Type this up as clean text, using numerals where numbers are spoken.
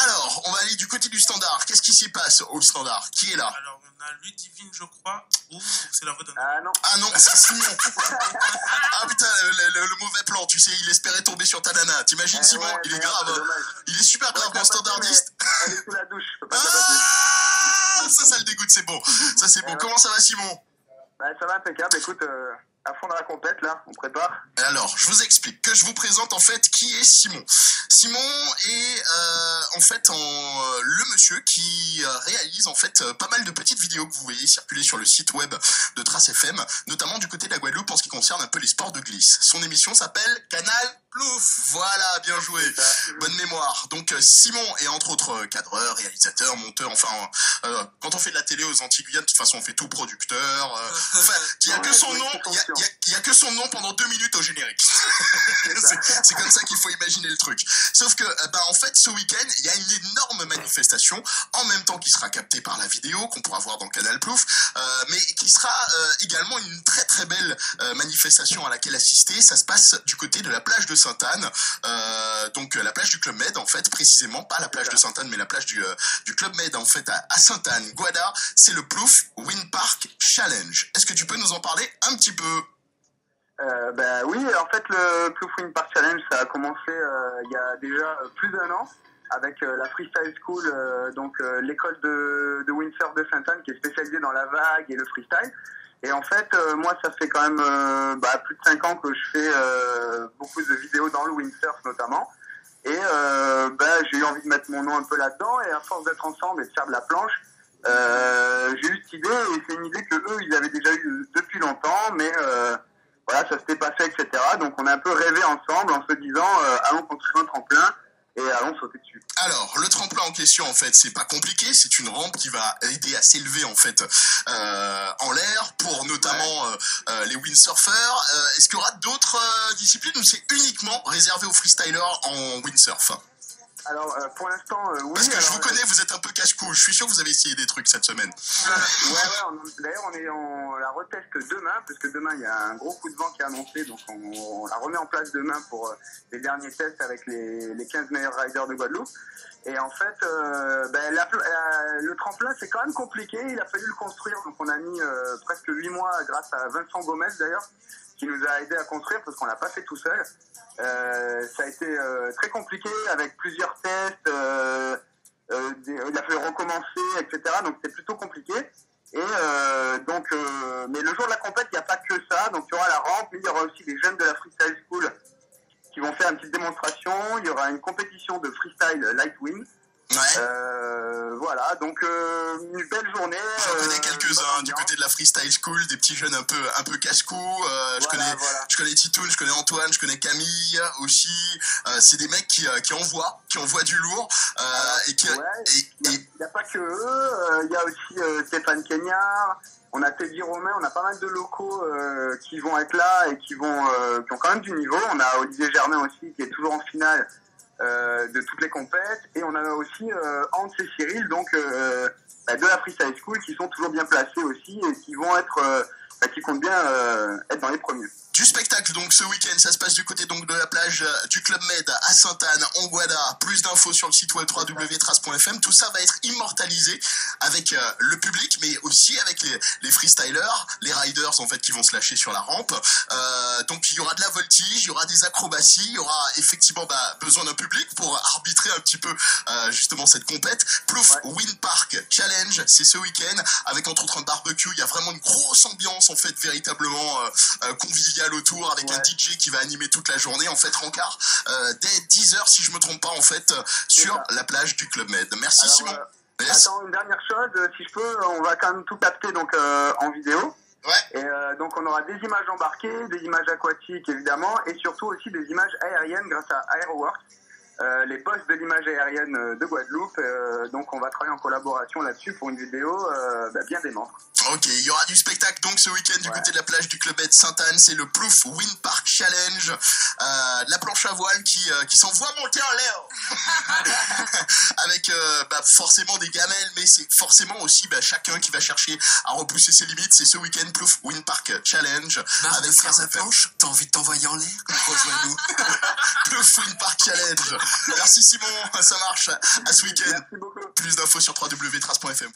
Alors, on va aller du côté du standard. Qu'est-ce qui s'y passe au standard? Qui est là? Alors, on a Ludivine, je crois. Ouh, c'est la redonne. Ah non. Ah non, c'est Simon. Ah putain, le mauvais plan, tu sais, il espérait tomber sur ta nana. T'imagines, Simon? Ouais, Il est merde, grave. c'est dommage. Il est super grave, mon standardiste. Elle est sous la douche, je peux pas t'abattre. Ah, ça le dégoûte, c'est bon. Ça, c'est bon. Ouais. Comment ça va, Simon? Bah, ça va impeccable, écoute, à fond dans la compète là, on prépare. Alors, je vous explique que je vous présente en fait qui est Simon. Simon est en fait le monsieur qui réalise en fait pas mal de petites vidéos que vous voyez circuler sur le site web de Trace FM, notamment du côté de la Guadeloupe en ce qui concerne un peu les sports de glisse. Son émission s'appelle Canal Plouf. Voilà, bien joué. Bonne mémoire. Donc Simon est entre autres cadreur, réalisateur, monteur, enfin quand on fait de la télé aux Antilles-Guyane, de toute façon on fait tout, producteur. Enfin, il y a que son nom, il y a que son nom pendant 2 minutes au générique. C'est comme ça qu'il faut imaginer le truc. Sauf que en fait ce week-end il y a une énorme manifestation en même temps qui sera captée par la vidéo qu'on pourra voir dans Canal Plouf, mais qui sera également une très très belle manifestation à laquelle assister. Ça se passe du côté de la plage de Sainte-Anne, donc la plage du Club Med en fait, précisément pas la plage de Sainte-Anne mais la plage du Club Med en fait à Sainte-Anne, Guada. C'est le Plouf Wind Park Challenge. Est-ce que tu peux nous en parler un petit peu? Oui, en fait le Plouf Wind Park Challenge ça a commencé il y a déjà plus d'1 an avec la Freestyle School, donc l'école de windsurf de Sainte-Anne qui est spécialisée dans la vague et le freestyle. Et en fait, moi, ça fait quand même plus de 5 ans que je fais beaucoup de vidéos dans le windsurf notamment. Et j'ai eu envie de mettre mon nom un peu là-dedans. Et à force d'être ensemble et de faire de la planche, j'ai eu cette idée. Et c'est une idée que eux, ils avaient déjà eu depuis longtemps. Mais voilà, ça s'était pas fait, etc. Donc on a un peu rêvé ensemble en se disant allons construire un tremplin et allons sauter dessus. Alors, le tremplin en question, en fait, c'est pas compliqué. C'est une rampe qui va aider à s'élever, en fait, en l'air pour notamment les windsurfers. Est-ce qu'il y aura d'autres disciplines ou c'est uniquement réservé aux freestylers en windsurf? Alors, pour l'instant, oui. Parce que je vous connais, vous êtes un peu cache-cou. Je suis sûr que vous avez essayé des trucs cette semaine. D'ailleurs, on la reteste demain, parce que demain, il y a un gros coup de vent qui est annoncé, donc on la remet en place demain pour les derniers tests avec les 15 meilleurs riders de Guadeloupe. Et en fait, le tremplin, c'est quand même compliqué. Il a fallu le construire, donc on a mis presque 8 mois grâce à Vincent Gomez, d'ailleurs, qui nous a aidé à construire, parce qu'on l'a pas fait tout seul. Ça a été très compliqué avec plusieurs tests, il a fallu recommencer, etc. Donc c'était plutôt compliqué. Et mais le jour de la compète, il n'y a pas que ça. Donc il y aura la rampe, mais il y aura aussi des jeunes de la Freestyle School qui vont faire une petite démonstration. Il y aura une compétition de freestyle Lightwing. Voilà, donc une belle journée. J'en connais quelques-uns du côté de la Freestyle School, des petits jeunes un peu casse-cou. Je connais Titoun, je connais Antoine, je connais Camille aussi. C'est des mecs qui envoient du lourd. Il n'y a pas que eux. Il y a aussi Stéphane Kenyard. On a Teddy Romain, on a pas mal de locaux qui vont être là et qui ont quand même du niveau. On a Olivier Germain aussi qui est toujours en finale de toutes les compètes, et on a aussi Hans et Cyril donc de la Freestyle School qui sont toujours bien placés aussi et qui vont être qui comptent bien être dans les premiers. Du spectacle donc ce week-end, ça se passe du côté donc de la plage du Club Med à Sainte-Anne en Guada. Plus d'infos sur le site web www.trace.fm. Tout ça va être immortalisé avec le public, mais aussi avec les freestylers, les riders en fait qui vont se lâcher sur la rampe. Donc il y aura de la voltige, il y aura des acrobaties, il y aura effectivement besoin d'un public pour arbitrer un petit peu justement cette compète. Plouf Wind Park Challenge, c'est ce week-end avec entre autres un barbecue. Il y a vraiment une grosse ambiance en fait véritablement conviviale autour avec un DJ qui va animer toute la journée en fait rencard dès 10h si je me trompe pas en fait sur la plage du Club Med. Merci Simon. Attends, une dernière chose, si je peux, on va quand même tout capter donc en vidéo. Et donc on aura des images embarquées, des images aquatiques évidemment, et surtout aussi des images aériennes grâce à Aeroworks, les boss de l'image aérienne de Guadeloupe. Donc on va travailler en collaboration là-dessus pour une vidéo bien démente. Ok, il y aura du spectacle donc ce week-end du côté de la plage du Club Med Sainte-Anne. C'est le Plouf Wind Park Challenge, de la planche à voile qui s'envoie monter en l'air avec avec forcément des gamelles, mais c'est forcément aussi chacun qui va chercher à repousser ses limites. C'est ce week-end Plouf Wind Park Challenge. Marre avec de faire la RFM. planche? T'as envie de t'envoyer en l'air? Rejoins-nous. Plouf Wind Park Challenge. Merci Simon, ça marche. À ce week-end. Merci beaucoup. Plus d'infos sur www.trace.fm.